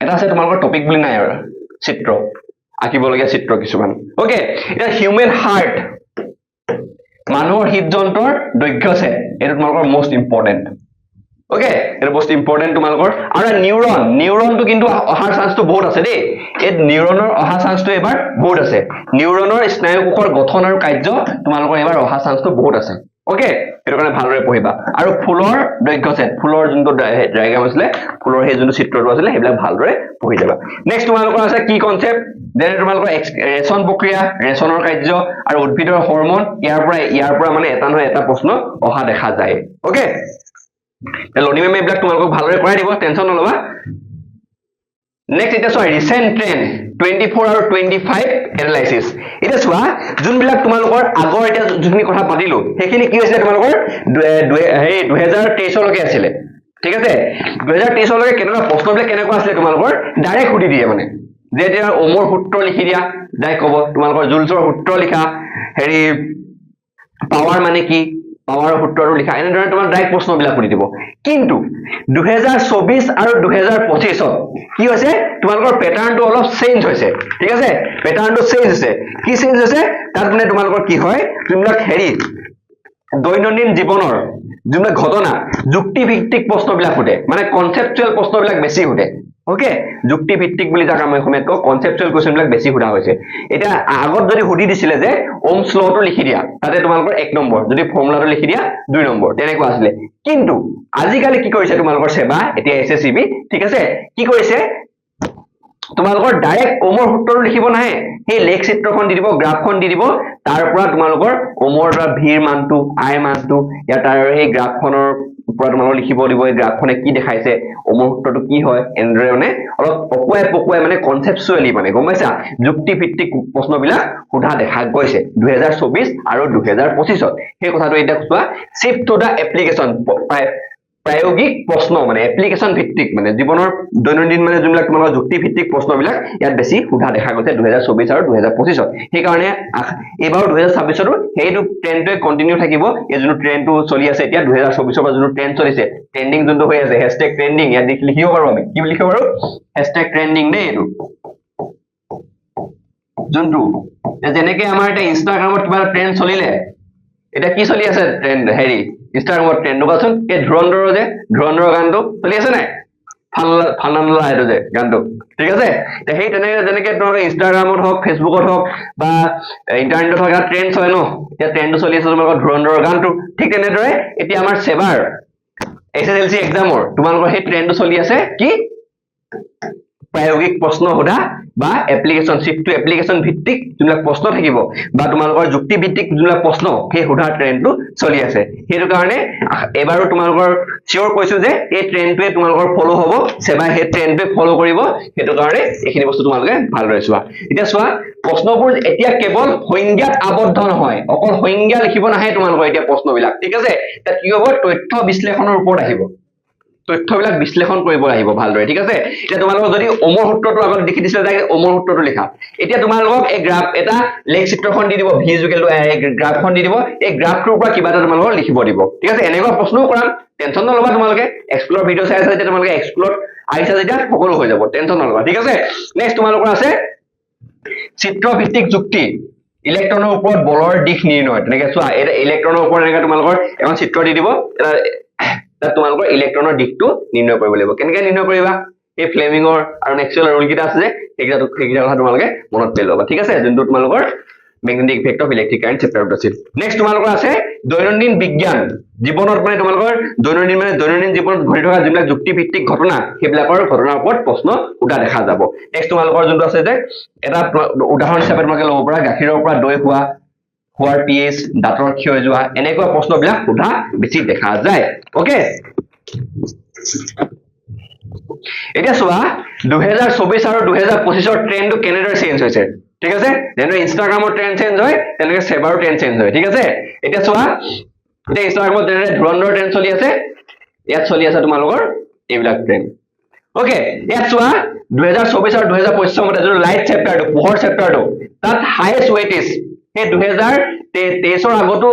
এটা আছে তোমালোকৰ টপিক বুলি নাই আৰু চিত্ৰ আঁকিবলগীয়া চিত্ৰ কিছুমান ওকে এটা হিউমেন হাৰ্ট মানুহৰ হৃদযন্ত্ৰৰ দৈৰ্ঘ্য আছে এটা তোমালোকৰ মোষ্ট ইম্পৰ্টেন্ট ওকে এটা মোষ্ট ইম্পৰ্টেন্ট তোমালোকৰ আৰু নিউৰনটো কিন্তু অহাৰ চান্সটো বহুত আছে দেই এই নিউৰনৰ অহা চান্সটো এবাৰ বহুত আছে নিউৰনৰ স্নায়ুকোষৰ গঠন আৰু কাৰ্য তোমালোকৰ এবাৰ অহা চান্সটো বহুত আছে ওকে এটো কাৰণে ভালদৰে পঢ়িবা আৰু ফুলৰ দৈৰ্ঘ্য সেট ফুলৰ যোনটো ডায়াগ্ৰাম আছিলে ফুলৰ সেই যোনটো চিত্ৰটো আছিলে সেইবিলাক ভালদৰে পঢ়ি যাবা নেক্সট তোমালোকৰ আছে কি কনসেপ্ট যেনে তোমালোকৰ ৰেচন প্ৰক্ৰিয়া ৰেচনৰ কাৰ্য আৰু উদ্ভিদৰ হৰমন ইয়াৰ পৰা মানে এটা নহয় এটা প্ৰশ্ন অহা দেখা যায় ওকে লনি মেমে এইবিলাক তোমালোকক ভালদৰে কৰাই দিব টেনচন নলবা নেক্সট এটা চোৱা ৰিসেন্ট ট্ৰেন্ড 24 আৰু 25 এনালাইসিস এটা চোৱা যোনবিলাক তোমালোকৰ আগৰ এটা যোনখিনি কথা পাতিলো সেইখিনি কি হৈছে তোমালোকৰ 2023 লৈকে আছিল ঠিক আছে 2023 লৈকে কেনেকুৱা প্ৰশ্নবিলাক কেনেকুৱা আছিল তোমালোকৰ ডাইৰেক্ট সুধি দিয়ে মানে যে এতিয়া ওমৰ সূত্ৰ লিখি দিয়া ডাইৰেক্ট ক'ব তোমালোকৰ জুলছৰ সূত্ৰ লিখা হেৰি পাৱাৰ মানে কি পাৱাৰ সূত্ৰটো লিখা এনেদৰে তোমাৰ ডাইৰেক্ট প্ৰশ্নবিলাক কৰি দিব কিন্তু 2024 আৰু 2025 কি হৈছে তোমালোকৰ প্যাটাৰ্নটো অলপ চেঞ্জ হৈছে ঠিক আছে প্যাটাৰ্নটো চেঞ্জ হৈছে কি চেঞ্জ হৈছে তাত মানে তোমালোকৰ কি হয় যোনবিলাক হেৰি দৈনন্দিন জীৱনৰ যোনবিলাক ঘটনা যুক্তিভিত্তিক প্ৰশ্নবিলাক উঠে মানে কনসেপচুৱেল প্ৰশ্নবিলাক বেছি উঠে ওকে যুক্তিভিত্তিক বুলি যাক আমি অসমীয়াত কওঁ কনসেপচুৱেল কোৱেশ্চনবিলাক বেছি সোধা হৈছে এটা আগত যদি সুধি দিছিলে যে ওমছ লটো লিখি দিয়া তাতে তোমালোকৰ 1 নম্বৰ যদি ফৰ্মুলাটো লিখি দিয়া 2 নম্বৰ তেনেকুৱা আছিলে কিন্তু আজিকালি কি কৰিছে তোমালোকৰ সেৱা এতিয়া এছএছচিবি ঠিক আছে কি কৰিছে তোমালোকৰ ডাইৰেক্ট ওমৰ সূত্ৰটো লিখিব নাহে সেই লেখ চিত্ৰখন দি দিব গ্ৰাফখন দি দিব তাৰ পৰা তোমালোকৰ ওমৰ বা ভিৰ মানটো আই মানটো ইয়াত তাৰ এই গ্ৰাফখনৰ পৰা তোমালোক লিখিব দিব এই গ্ৰাফখনে কি দেখাইছে ওমৰ সূত্ৰটো কি হয় এনেদৰে মানে অলপ পকুৱাই মানে কনসেপচুৱেলি মানে গম পাইছা যুক্তিভিত্তিক প্ৰশ্নবিলাক সোধা দেখা গৈছে 2024 আৰু 2025 সেই কথাটো এটা কোৱা শিফট টু দা এপ্লিকেশন প্ৰায়োগিক প্ৰশ্ন মানে এপ্লিকেশন ভিত্তিক মানে জীৱনৰ দৈনন্দিন মানে যোনবিলাক তোমালোকৰ যুক্তি ভিত্তিক প্ৰশ্নবিলাক ইয়াত বেছি সোধা দেখা গৈছে 2024 আৰু 2025 সেই কাৰণে এবাৰ 2026 ৰো হেইটো ট্ৰেন্ডটো কন্টিনিউ থাকিব এই যোনটো ট্ৰেন্ডটো চলি আছে এতিয়া 2024 পৰা যোনটো ট্ৰেন্ড চলিছে ট্ৰেন্ডিং যোনটো হৈ আছে #ট্ৰেন্ডিং ইয়াত লিখিব পাৰো আমি কি লিখিব পাৰো #ট্ৰেন্ডিং দেই এইটো যোনটো যেনেকৈ আমাৰ এটা ইনষ্টাগ্ৰামত কিবা ট্ৰেন্ড চলিলে এটা কি চলি আছে ট্ৰেন্ড হেৰি ইনষ্টাগ্ৰামত ট্ৰেন্ড নবাচোন এই ধুৰন্ধৰৰ গানটো চলি আছে নাই ফানানলা এইটো যে গানটো ঠিক আছে সেই যেনেকৈ তোমালোকে ইনষ্টাগ্ৰামত হওক ফেচবুকত হওক বা ইণ্টাৰনেটত হওক ট্ৰেন্ড চলে ন এতিয়া ট্ৰেন্ডটো চলি আছে তোমালোকৰ ধুৰন্ধৰৰ গানটো ঠিক তেনেদৰে এতিয়া আমাৰ সেৱাৰ এছএছএলচি এক্সামৰ তোমালোকৰ সেই ট্ৰেন্ডটো চলি আছে কি প্ৰায়োগিক প্ৰশ্ন সোধা বা এপ্লিকেশন শিফট টু এপ্লিকেশন ভিত্তিক যোনবিলাক প্ৰশ্ন থাকিব বা তোমালোকৰ যুক্তি ভিত্তিক যোনবিলাক প্ৰশ্ন সেই সোধা ট্ৰেন্ডটো চলি আছে সেইটো কাৰণে এবাৰো তোমালোকৰ চিয়ৰ কৈছো যে এই ট্ৰেন্ডটোৱে তোমালোকৰ ফলো হ'ব সেৱাই সেই ট্ৰেন্ডটোৱে ফলো কৰিব সেইটো কাৰণে এইখিনি বস্তু তোমালোকে ভালদৰে চোৱা এতিয়া চোৱা প্ৰশ্নবোৰ এতিয়া কেৱল সংজ্ঞাত আবদ্ধ নহয় অকল সংজ্ঞা লিখিব নাহে তোমালোকৰ এতিয়া প্ৰশ্নবিলাক ঠিক আছে তাত কি হ'ব তথ্য বিশ্লেষণৰ ওপৰত আহিব তথ্যবিলাক বিশ্লেষণ কৰিব আহিব ভালদৰে ঠিক আছে এতিয়া তোমালোকক যদি ওমৰ সূত্ৰটো আগত লিখি দিছিলে যে ওমৰ সূত্ৰটো লিখা এতিয়া তোমালোকক এই গ্ৰাফ এটা লেখ চিত্ৰখন দি দিব ভিজুৱেল গ্ৰাফখন দি দিব এই গ্ৰাফটোৰ পৰা কিবা এটা তোমালোকক লিখিব দিব ঠিক আছে এনেকুৱা প্ৰশ্নও কৰাম টেনচন নলবা তোমালোকে এক্সপ্লোৰ ভিডিও চাই আছে যেতিয়া তোমালোকে এক্সপ্লোৰ আহিছে যেতিয়া সকলো হৈ যাব টেনচন নলবা ঠিক আছে নেক্সট তোমালোকৰ আছে চিত্ৰভিত্তিক যুক্তি ইলেক্ট্ৰনৰ ওপৰত বলৰ দিশ নিৰ্ণয় তেনেকে চোৱা এটা ইলেক্ট্ৰনৰ ওপৰত এনেকৈ তোমালোকৰ এখন চিত্ৰ দি দিব তাত তোমালোকৰ ইলেক্ট্ৰনৰ দিশটো নিৰ্ণয় কৰিব লাগিব কেনেকৈ নিৰ্ণয় কৰিবা এই ফ্লেমিঙৰ আৰু মেক্সৱেলৰ ৰুল কেইটা আছে যে সেইকেইটা কথা তোমালোকে মনত পেলাই ল'বা ঠিক আছে যোনটো তোমালোকৰ magnetic effect of electric current চেপ্টাৰত আছিল নেক্সট তোমালোকৰ আছে দৈনন্দিন বিজ্ঞান জীৱনত মানে তোমালোকৰ দৈনন্দিন জীৱনত ঘটি থকা যিবিলাক যুক্তিভিত্তিক ঘটনা সেইবিলাকৰ ঘটনাৰ ওপৰত প্ৰশ্ন সোধা দেখা যাব নেক্সট তোমালোকৰ যোনটো আছে যে এটা উদাহৰণ হিচাপে তোমালোকে ল'ব পৰা গাখীৰৰ পৰা দৈ হোৱাৰ পিএইচ দাঁতৰ ক্ষয় যোৱা এনেকুৱা প্ৰশ্নবিলাক সোধা বেছি দেখা যায় ওকে এতিয়া চোৱা 2024 আৰু 2025 ৰ ট্ৰেন্ডটো কেনেদৰে চেঞ্জ হৈছে ঠিক আছে যেনে ইনষ্টাগ্ৰামৰ ট্ৰেন্ড চেঞ্জ হয় তেনেকৈ সেবাৰো ট্ৰেন্ড চেঞ্জ হয় ঠিক আছে এতিয়া চোৱা এতিয়া ইনষ্টাগ্ৰামত যেনে ধুৰন্ধৰ ট্ৰেন্ড চলি আছে ইয়াত চলি আছে তোমালোকৰ এইবিলাক ট্ৰেন্ড ওকে ইয়াত চোৱা 2024 আৰু 2025 মতে যোনটো লাইট চেপ্টাৰটো পোহৰ চেপ্টাৰটো তাত হাইয়েষ্ট ৱেটেজ সেই 2023 ৰ আগতো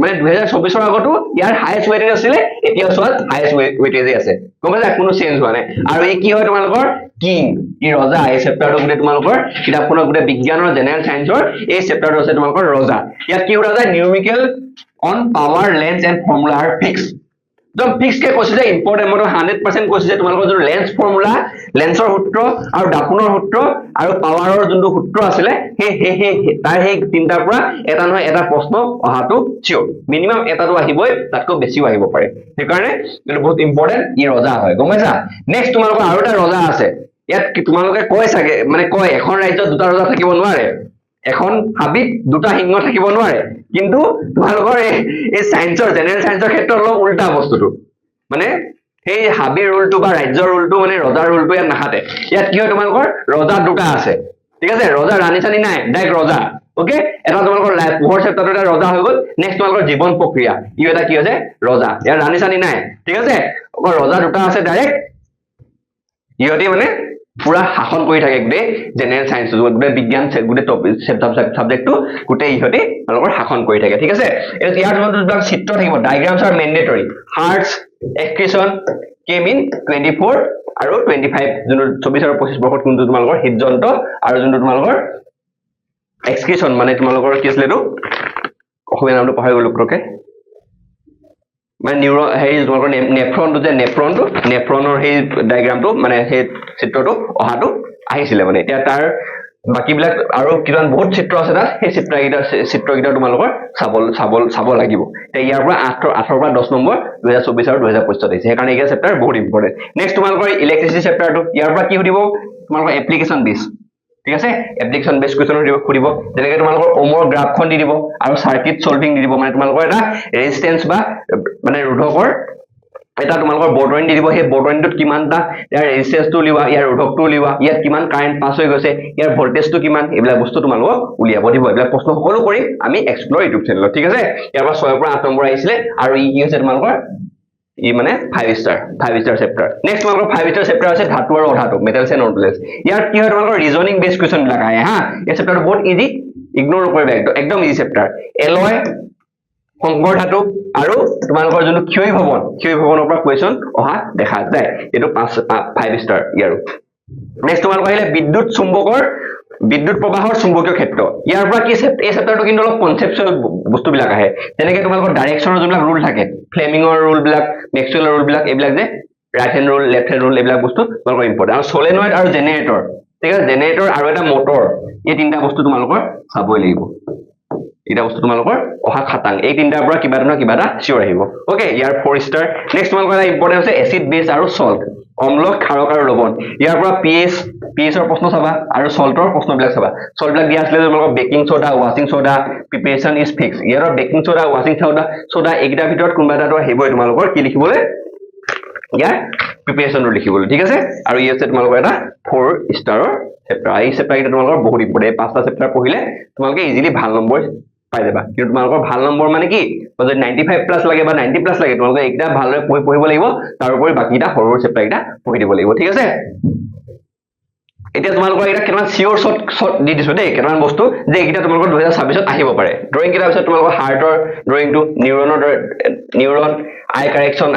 মানে 2024 ৰ আগতো ইয়াৰ হাইয়েষ্ট ৱেটেজ আছিলে এতিয়া চোৱা হাইয়েষ্ট ৱেটেজ আছে গম পাইছা কোনো চেঞ্জ হোৱা নাই আৰু এই কি হয় তোমালোকৰ কিং ই ৰজা এই চেপ্টাৰটো গোটেই তোমালোকৰ কিতাপখনৰ গোটেই বিজ্ঞানৰ জেনেৰেল সায়েন্সৰ এই চেপ্টাৰটো আছে তোমালোকৰ ৰজা ইয়াত কি ৰজা numerical on power lens and formula R fix একদম ফিক্স কে কৈছে যে ইম্পৰ্টেন্ট মই 100% কৈছে যে তোমালোকৰ যোন লেন্স ফৰ্মুলা লেন্সৰ সূত্ৰ আৰু ডাপুনৰ সূত্ৰ আৰু পাৱাৰৰ যোনটো সূত্ৰ আছিলে সেই তিনটাৰ পৰা এটা নহয় এটা প্ৰশ্ন অহাটো চিয়ৰ মিনিমাম এটাটো আহিবই তাতকৈ বেছিও আহিব পাৰে সেইকাৰণে এইটো বহুত ইম্পৰ্টেন্ট ই ৰজা হয় গম পাইছা নেক্সট তোমালোকৰ আৰু এটা ৰজা আছে ইয়াত তোমালোকে কয় চাগে মানে কয় এখন ৰাজ্যত দুটা ৰজা থাকিব নোৱাৰে এখন হাবিত দুটা সিংহ থাকিব নোৱাৰে কিন্তু তোমালোকৰ এই সায়েন্সৰ জেনেৰেল সায়েন্সৰ ক্ষেত্ৰত অলপ উল্টা বস্তুটো মানে সেই হাবিৰ ৰুলটো বা ৰাজ্যৰ ৰুলটো মানে ৰজাৰ ৰুলটো ইয়াত নাখাতে ইয়াত কি হয় তোমালোকৰ ৰজা দুটা আছে ঠিক আছে ৰজা ৰাণী চানী নাই ডাইৰেক্ট ৰজা ওকে এটা তোমালোকৰ পোহৰ চেপ্টাৰটো এটা ৰজা হৈ গ'ল নেক্সট তোমালোকৰ জীৱন প্ৰক্ৰিয়া ই এটা কি হৈছে ৰজা ইয়াৰ ৰাণী চানী নাই ঠিক আছে অকল ৰজা দুটা আছে ডাইৰেক্ট ইহঁতি মানে পুৰা শাসন কৰি থাকে গোটেই জেনেৰেল সায়েন্স গোটেই বিজ্ঞান গোটেই সাবজেক্টটো গোটেই ইহঁতি তোমালোকৰ শাসন কৰি থাকে ঠিক আছে ইয়াৰ যোনবিলাক চিত্ৰ থাকিব diagrams are mandatory hearts excretion came in 24 আৰু 25 যোনটো 24 আৰু 25 বৰ্ষত কোনটো তোমালোকৰ হৃদযন্ত্ৰ আৰু যোনটো তোমালোকৰ এক্সক্ৰিশ্যন মানে তোমালোকৰ কি আছিল এইটো অসমীয়া নামটো পাহৰি গ'লো পটককে মানে নিউৰন হেৰি তোমালোকৰ নেফ্ৰনটো যে নেফ্ৰনৰ সেই ডায়াগ্ৰামটো মানে সেই চিত্ৰটো অহাটো আহিছিলে মানে এতিয়া তাৰ বাকিবিলাক আৰু কিমান বহুত চিত্ৰ আছে তাত সেই চিত্ৰকেইটা তোমালোকৰ চাব লাগিব এতিয়া ইয়াৰ পৰা 8 পৰা 10 নম্বৰ 2024 আৰু 2025 আহিছে সেইকাৰণে এই চেপ্টাৰ বহুত ইম্পৰ্টেন্ট নেক্সট তোমালোকৰ ইলেক্ট্ৰিচিটি চেপ্টাৰটো ইয়াৰ পৰা কি সুধিব তোমালোকৰ এপ্লিকেশ্যন বেছ ঠিক আছে এপ্লিকেশ্যন বেছ কুৱেশ্যন সুধিব যেনেকৈ তোমালোকৰ ওমৰ গ্ৰাফখন দি দিব আৰু সাৰ্কিট সলভিং দি দিব মানে তোমালোকৰ এটা ৰেজিষ্টেন্স বা মানে ৰোধকৰ এটা তোমালোকৰ বৰ্ডলাইন দি দিব সেই বৰ্ডলাইনটোত কিমানটা ইয়াৰ ৰেজিষ্টেন্সটো উলিওৱা ইয়াৰ ৰোধকটো উলিওৱা ইয়াত কিমান কাৰেন্ট পাছ হৈ গৈছে ইয়াৰ ভোল্টেজটো কিমান এইবিলাক বস্তু তোমালোকক উলিয়াব দিব এইবিলাক প্ৰশ্ন সকলো কৰিম আমি এক্সপ্লোৰ ইউটিউব চেনেলত ঠিক আছে ইয়াৰ পৰা 6 পৰা 8 নম্বৰ আহিছিলে আৰু ই কি হৈছে তোমালোকৰ ই মানে 5 ষ্টাৰ চেপ্টাৰ নেক্সট তোমালোকৰ 5 ষ্টাৰ চেপ্টাৰ আছে ধাতু আৰু অধাতু মেটেলছ এণ্ড ননমেটেলছ ইয়াত কি হয় তোমালোকৰ ৰিজনিং বেছ কুৱেশ্যন বিলাক আহে হা এই চেপ্টাৰটো বহুত ইজি ইগনোৰ নকৰিবা একদম ইজি চেপ্টাৰ এলয় সংকৰ ধাতু আৰু তোমালোকৰ যোনটো ক্ষয় ভৱনৰ পৰা কুৱেশ্যন অহা দেখা যায় এইটো 5 ষ্টাৰ ইয়াৰো নেক্সট তোমালোকৰ আহিলে বিদ্যুৎ প্ৰবাহৰ চুম্বকীয় ক্ষেত্ৰ ইয়াৰ পৰা কি এই চেপ্টাৰটো কিন্তু অলপ কনচেপচুৱেল বস্তুবিলাক আহে যেনেকৈ তোমালোকৰ ডাইৰেকশ্যনৰ যোনবিলাক ৰুল থাকে ফ্লেমিঙৰ ৰুল বিলাক মেক্সৱেলৰ ৰুল বিলাক এইবিলাক যে right hand rule left hand rule এইবিলাক বস্তু তোমালোকৰ ইম্পৰ্টেণ্ট আৰু সলেনয়েড আৰু জেনেৰেটৰ ঠিক আছে জেনেৰেটৰ আৰু এটা মটৰ এই তিনিটা বস্তু তোমালোকৰ চাবই লাগিব এটা বস্তু তোমালোকৰ অহা খাটাং এই তিনটাৰ পৰা কিবা এটা চিয়ৰ আহিব ওকে ইয়াৰ 4 ষ্টাৰ নেক্সট তোমালোকৰ এটা ইম্পৰ্টেন্ট আছে এসিড বেছ আৰু সল্ট অম্ল ক্ষাৰক আৰু লৱণ ইয়াৰ পৰা পিএইচৰ প্ৰশ্ন চাবা আৰু সল্টৰ প্ৰশ্নবিলাক চাবা সল্টবিলাক দিয়া আছিলে তোমালোকৰ বেকিং সোডা ৱাশ্বিং soda preparation is fix year baking soda ৱাশ্বিং সোডা এইকেইটাৰ ভিতৰত কোনোবা এটা আহিবই তোমালোকৰ কি লিখিবলৈ ইয়াৰ প্ৰিপাৰেচনটো লিখিবলৈ ঠিক আছে আৰু ই আছে তোমালোকৰ এটা 4 ষ্টাৰৰ চেপ্টাৰ এই চেপ্টাৰ কেইটা তোমালোকৰ বহুত ইম্পৰ্টেন্ট 5টা চেপ্টাৰ পঢ়িলে তোমালোকে ইজিলি ভাল নম্বৰ পাই যাবা কিন্তু তোমালোকৰ ভাল নম্বৰ মানে কি যদি 95 প্লাস লাগে বা 90 প্লাস লাগে তোমালোকে এইটা ভালৰে পঢ়িব লাগিব তাৰ উপৰি বাকিটা সৰু চেপ্টাৰ এটা পঢ়ি দিব লাগিব ঠিক আছে এতিয়া তোমালোকৰ এটা কেনেমান চিওৰ শট দি দিছো দেই কেনেমান বস্তু যে এইটা তোমালোকৰ 2026 ত আহিব পাৰে ড্ৰয়িং কিটা পিছত তোমালোকৰ হাৰ্টৰ ড্ৰয়িংটো নিউৰন আই কাৰেকচন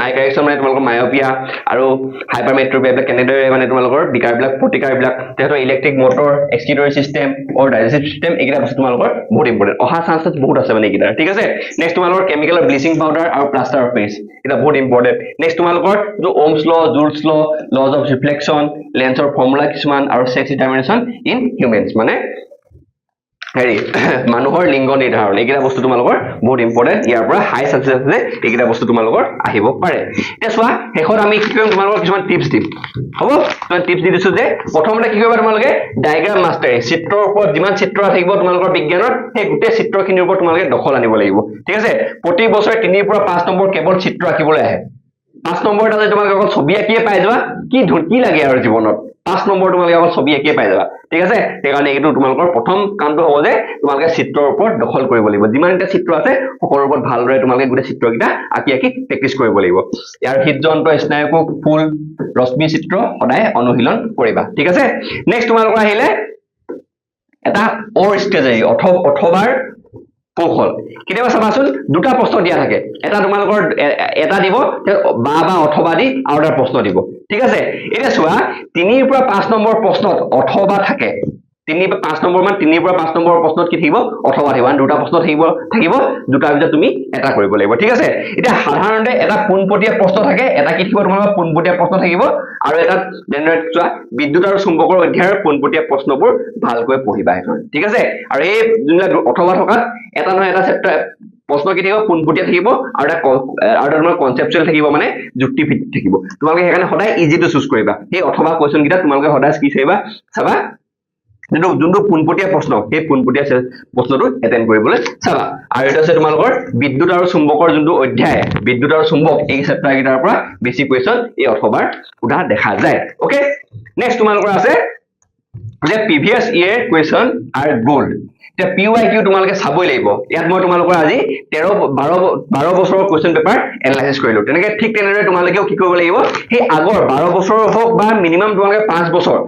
মানে তোমালোকৰ মায়োপিয়া আৰু হাইপাৰমেট্ৰোপিয়া এইবিলাক কেনেদৰে মানে তোমালোকৰ বিকাৰবিলাক প্ৰতিকাৰবিলাক তেহেতৰ ইলেক্ট্ৰিক মটৰ এক্সক্ৰিটৰী সিস্টেম অৰ ডাইজেষ্টিভ সিস্টেম এইকেইটা বস্তু তোমালোকৰ বহুত ইম্পৰ্টেন্ট অহা চান্সেছ বহুত আছে মানে এইকেইটা ঠিক আছে নেক্সট তোমালোকৰ কেমিকেলৰ ব্লিচিং পাউডাৰ আৰু প্লাষ্টাৰ অফ পেৰিছ এটা বহুত ইম্পৰ্টেন্ট নেক্সট তোমালোকৰ যে ওমছ ল জুলছ ল লজ অফ ৰিফ্লেকচন লেন্সৰ ফৰ্মুলা কিছুমান আৰু সেক্স ডিটাৰমিনেশ্যন ইন হিউমেন্স মানে হেৰি মানুহৰ লিংগ নিৰ্ধাৰণ এইকেইটা বস্তু তোমালোকৰ বহুত ইম্পৰ্টেন্ট ইয়াৰ পৰা হাই চান্সেছ আছে এইকেইটা বস্তু তোমালোকৰ আহিব পাৰে এতিয়া চোৱা শেষত আমি কি কৰিম তোমালোকৰ কিছুমান টিপছ দিম হ'ব মই টিপছ দি দিছো যে প্ৰথমতে কি কৰিবা তোমালোকে ডায়াগ্ৰাম মাষ্টাৰি চিত্ৰৰ ওপৰত যিমান চিত্ৰ থাকিব তোমালোকৰ বিজ্ঞানত সেই গোটেই চিত্ৰখিনিৰ ওপৰত তোমালোকে দখল আনিব লাগিব ঠিক আছে প্ৰতি বছৰে 3 পৰা 5 নম্বৰ কেৱল চিত্ৰ আঁকিবলৈ আহে 5 নম্বৰ এটা তোমালোকে অকল ছবি আঁকিয়ে পাই যাবা কি লাগে আৰু জীৱনত 5 নম্বৰ তোমালোকে অকল ছবি আঁকিয়ে পাই যাবা ঠিক আছে সেইকাৰণে এইটো তোমালোকৰ প্ৰথম কামটো হ'ব যে তোমালোকে চিত্ৰৰ ওপৰত দখল কৰিব লাগিব যিমানটা চিত্ৰ আছে সকলোৰ ওপৰত ভালদৰে তোমালোকে গোটেই চিত্ৰকেইটা আঁকি প্ৰেক্টিচ কৰিব লাগিব ইয়াৰ হৃদযন্ত্ৰ স্নায়ুকোষ ফুল ৰশ্মি চিত্ৰ সদায় অনুশীলন কৰিবা ঠিক আছে নেক্সট তোমালোকৰ আহিলে এটা অৰ ষ্ট্ৰেটেজি অথবাৰ কৌশল কেতিয়াবা চাবাচোন দুটা প্ৰশ্ন দিয়া থাকে এটা তোমালোকৰ এটা দিব বা অথবা দি আৰু এটা প্ৰশ্ন দিব ঠিক আছে এটা চোৱা 3 পৰা 5 নম্বৰ প্ৰশ্নত অথবা থাকে 3 বা 5 নম্বৰ মান 3 পৰা 5 নম্বৰ প্ৰশ্নত কি থাকিব অথবা থাকিব দুটা প্ৰশ্ন থাকিব দুটাৰ ভিতৰত তুমি এটা কৰিব লাগিব ঠিক আছে এতিয়া সাধাৰণতে এটা পোনপটীয়া প্ৰশ্ন থাকে এটা কি থাকিব তোমালোকৰ পোনপটীয়া প্ৰশ্ন থাকিব আৰু এটা যেনে চোৱা বিদ্যুৎ আৰু চুম্বকৰ অধ্যায়ৰ পোনপটীয়া প্ৰশ্নবোৰ ভালকৈ পঢ়িবা এখন ঠিক আছে আৰু এই যোনবিলাক অথবা থকাত এটা নহয় এটা চেপ্টাৰ প্ৰশ্ন কি থাকিব পোনপটীয়া থাকিব আৰু এটা তোমাৰ কনচেপচুৱেল থাকিব মানে যুক্তিভিত্তিক থাকিব তোমালোকে সেইকাৰণে সদায় ইজি টু চুজ কৰিবা সেই অথবা কোৱেশ্চন কিটা তোমালোকে সদায় কি চাবা যোনটো পোনপটীয়া প্ৰশ্ন সেই পোনপটীয়া প্ৰশ্নটো এটেন্ড কৰিবলৈ চাবা আৰু এটা আছে তোমালোকৰ বিদ্যুৎ আৰু চুম্বকৰ যোনটো অধ্যায় বিদ্যুৎ আৰু চুম্বক এই চেপ্টাৰ কেইটাৰ পৰা বেছি কোৱেশ্চন এই অথবাৰ উঠা দেখা যায় ওকে নেক্সট তোমালোকৰ আছে যে previous year question R gold এতিয়া PYQ তোমালোকে চাবই লাগিব ইয়াত মই তোমালোকৰ আজি 12 বছৰৰ কোৱেশ্চন পেপাৰ এনালাইসিস কৰিলো তেনেকে ঠিক তেনেদৰে তোমালোকেও কি কৰিব লাগিব সেই আগৰ 12 বছৰৰ হওক বা মিনিমাম তোমালোকে 5 বছৰ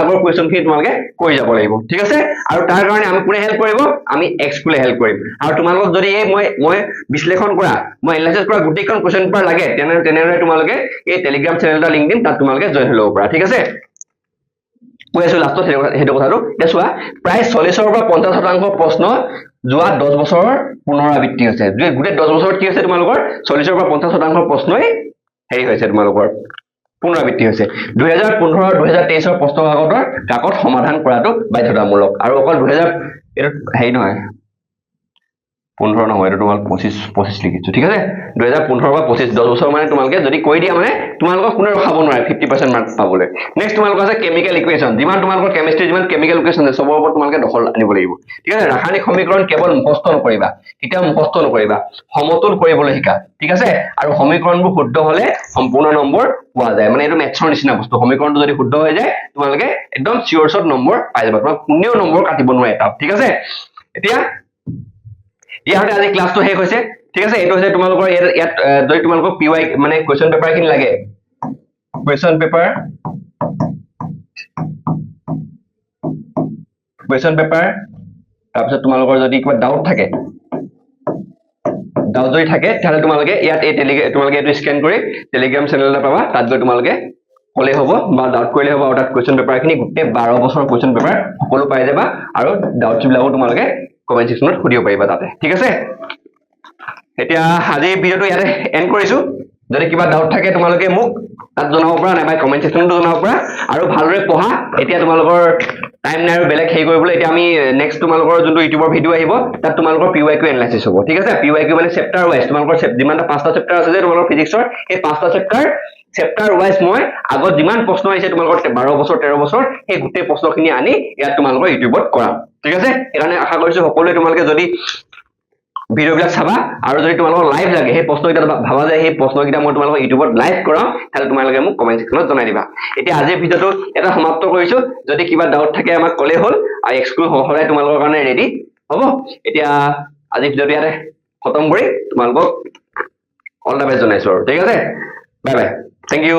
আগৰ কোৱেশ্চন খিনি তোমালোকে কৰি যাব লাগিব ঠিক আছে আৰু তাৰ কাৰণে আমি কোনে হেল্প কৰিব আমি এক্সকুলে হেল্প কৰিম আৰু তোমালোকক যদি এই মই বিশ্লেষণ কৰা মই এনালাইসিস কৰা গোটেইখন কোৱেশ্চন পেপাৰ লাগে তেনেদৰে তোমালোকে এই টেলিগ্ৰাম চেনেলটা লিংক দিম তাত তোমালোকে জয়েন হৈ ল'ব পাৰা ঠিক আছে কৈ আছো লাষ্টত হেতু কথাটো দেখুৱা প্ৰায় 40 পৰা 50% প্ৰশ্ন যোৱা 10 বছৰৰ পুনৰাবৃত্তি হৈছে গোটেই 10 বছৰত কি হৈছে তোমালোকৰ 40 পৰা 50% প্ৰশ্নই হেৰি হৈছে তোমালোকৰ পুনৰাবৃত্তি হৈছে 2015 2023 প্ৰশ্ন কাকত সমাধান কৰাটো বাধ্যতামূলক আৰু অকল 2000 হেৰি নহয় 15 নহয় এটা তোমাল 25 লিখিছো ঠিক আছে 2015 বা 25 10 বছৰ মানে তোমালকে যদি কৈ দিয়া মানে তোমালক কোনে ৰখাব নোৱাৰে 50% মাৰ্ক পাবলৈ নেক্সট তোমালক আছে কেমিক্যাল ইকুৱেশ্যন যিমান তোমালকৰ কেমিষ্ট্ৰি যিমান কেমিক্যাল ইকুৱেশ্যন আছে সবৰ ওপৰত তোমালকে দখল আনিব লাগিব ঠিক আছে ৰাসায়নিক সমীকৰণ কেৱল মুখস্থ নকৰিবা কেতিয়াও মুখস্থ নকৰিবা সমতুল কৰিবলৈ শিকা ঠিক আছে আৰু সমীকৰণবোৰ শুদ্ধ হলে সম্পূৰ্ণ নম্বৰ পোৱা যায় মানে এটো মেথছৰ নিচিনা বস্তু সমীকৰণটো যদি শুদ্ধ হৈ যায় তোমালকে একদম চিয়ৰ শট নম্বৰ পাই যাবা তোমাক কোনেও নম্বৰ কাটিব নোৱাৰে এটা ঠিক আছে এতিয়া ইয়াতে আজি ক্লাসটো শেষ হৈছে ঠিক আছে এটো হৈছে তোমালোকৰ ইয়াত যদি তোমালোকৰ PY মানে কোৱেশ্চন পেপাৰ কিন লাগে কোৱেশ্চন পেপাৰ তাৰপিছত তোমালোকৰ যদি কিবা ডাউট থাকে তাহলে তোমালোকে ইয়াত এই তোমালোকে এটো স্ক্যান কৰি টেলিগ্ৰাম চেনেলটা পাবা তাত গৈ তোমালোকে কলে হ'ব বা ডাউট কৰিলে হ'ব আৰু তাত কোৱেশ্চন পেপাৰ খিনি গোটেই 12 বছৰৰ কোৱেশ্চন পেপাৰ সকলো পাই যাবা আৰু ডাউটছ বিলাকো তোমালোকে কমেন্ট সেকশনত সুধিব পাৰিবা তাতে ঠিক আছে এতিয়া আজি ভিডিওটো ইয়াতে এন্ড কৰিছো যদি কিবা ডাউট থাকে তোমালোকে মোক তাত জনাব পৰা নাইবা কমেন্ট সেকশনটো জনাব পৰা আৰু ভালদৰে পঢ়া এতিয়া তোমালোকৰ টাইম নাই আৰু বেলেগ হেই কৰিবলৈ এতিয়া আমি নেক্সট তোমালোকৰ যোনটো ইউটিউবৰ ভিডিও আহিব তাত তোমালোকৰ PYQ এনালাইসিস হ'ব ঠিক আছে PYQ মানে চেপ্টাৰ ওয়াইজ তোমালোকৰ যিমানটা 5টা চেপ্টাৰ আছে যে তোমালোকৰ ফিজিক্সৰ এই 5টা চেপ্টাৰ ওয়াইজ মই আগত যিমান প্ৰশ্ন আহিছে তোমালোকৰ 12 বছৰ 13 বছৰ সেই গোটেই প্ৰশ্নখিনি আনি ইয়াত তোমালোকৰ ইউটিউবত কৰা ঠিক আছে এখানে আশা কৰিছো সকলোৱে তোমালোকে যদি ভিডিও বিলাক চাবা আৰু যদি তোমালোকৰ লাইভ লাগে সেই প্ৰশ্নকেইটা ভাবা যায় সেই প্ৰশ্নকেইটা মই তোমালোকৰ ইউটিউবত লাইভ কৰাম তাহলে তোমালোকে মোক কমেন্ট সেকশনত জনাই দিবা এতিয়া আজিৰ ভিডিওটো এটা সমাপ্ত কৰিছো যদি কিবা ডাউট থাকে আমাক কলে হ'ল আৰু এক্সক্লুড সহায় তোমালোকৰ কাৰণে ৰেডি হ'ব এতিয়া আজি ভিডিঅ'টো ইয়াতে খতম কৰি তোমালোকক অল দ্য বেষ্ট জনাইছো আৰু ঠিক আছে বাই বাই থেংক ইউ